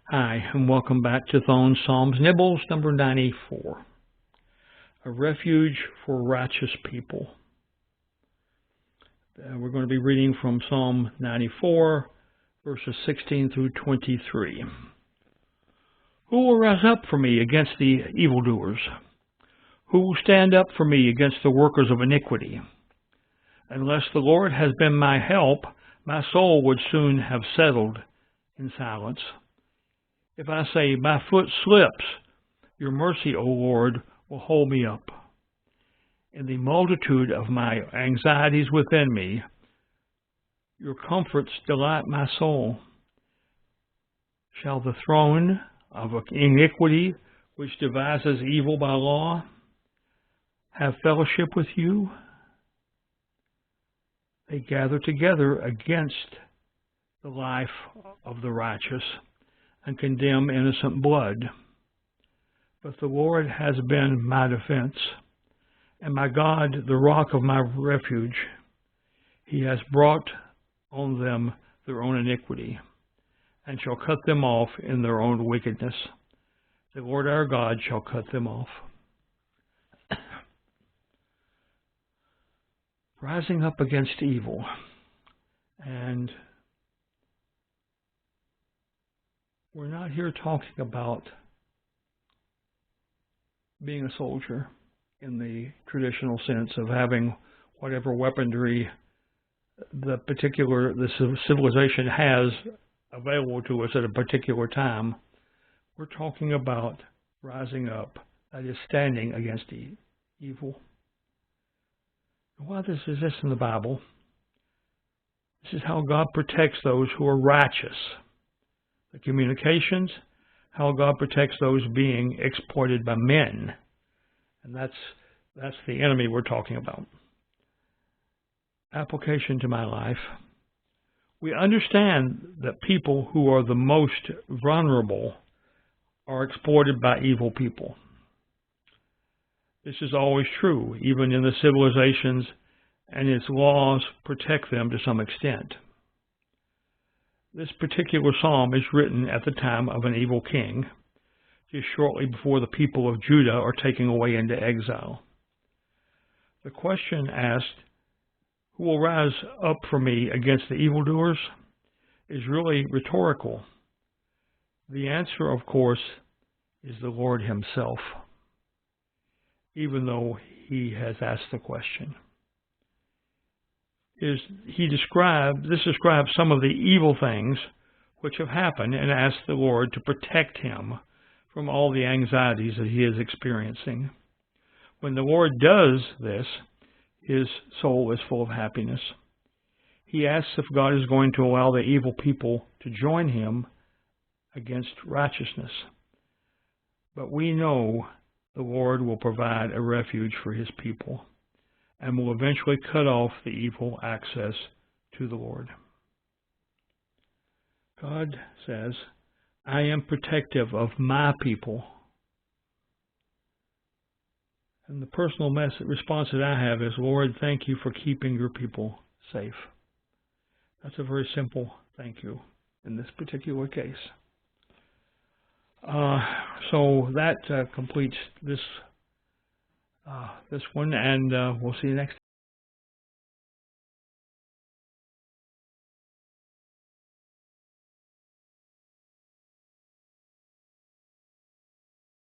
Hi, and welcome back to Thone Psalms, Nibbles number 94. A refuge for righteous people. We're going to be reading from Psalm 94, verses 16 through 23. Who will rise up for me against the evildoers? Who will stand up for me against the workers of iniquity? Unless the Lord has been my help, my soul would soon have settled in silence. If I say, my foot slips, your mercy, O Lord, will hold me up. In the multitude of my anxieties within me, your comforts delight my soul. Shall the throne of iniquity, which devises evil by law, have fellowship with you? They gather together against the life of the righteous and condemn innocent blood. But the Lord has been my defense, and my God, the rock of my refuge. He has brought on them their own iniquity, and shall cut them off in their own wickedness. The Lord our God shall cut them off. Rising up against evil. And we're not here talking about being a soldier in the traditional sense of having whatever weaponry the civilization has available to us at a particular time. We're talking about rising up, that is, standing against evil. Why is this in the Bible? This is how God protects those who are righteous. The communications, how God protects those being exploited by men. And that's the enemy we're talking about. Application to my life. We understand that people who are the most vulnerable are exploited by evil people. This is always true, even in the civilizations, and its laws protect them to some extent. This particular psalm is written at the time of an evil king, just shortly before the people of Judah are taken away into exile. The question asked, who will rise up for me against the evildoers, is really rhetorical. The answer, of course, is the Lord himself, even though he has asked the question. This describes some of the evil things which have happened, and asks the Lord to protect him from all the anxieties that he is experiencing. When the Lord does this, his soul is full of happiness. He asks if God is going to allow the evil people to join him against righteousness. But we know the Lord will provide a refuge for his people, and will eventually cut off the evil access to the Lord. God says, I am protective of my people. And the personal response that I have is, Lord, thank you for keeping your people safe. That's a very simple thank you in this particular case. So that completes this one, and we'll see you next time.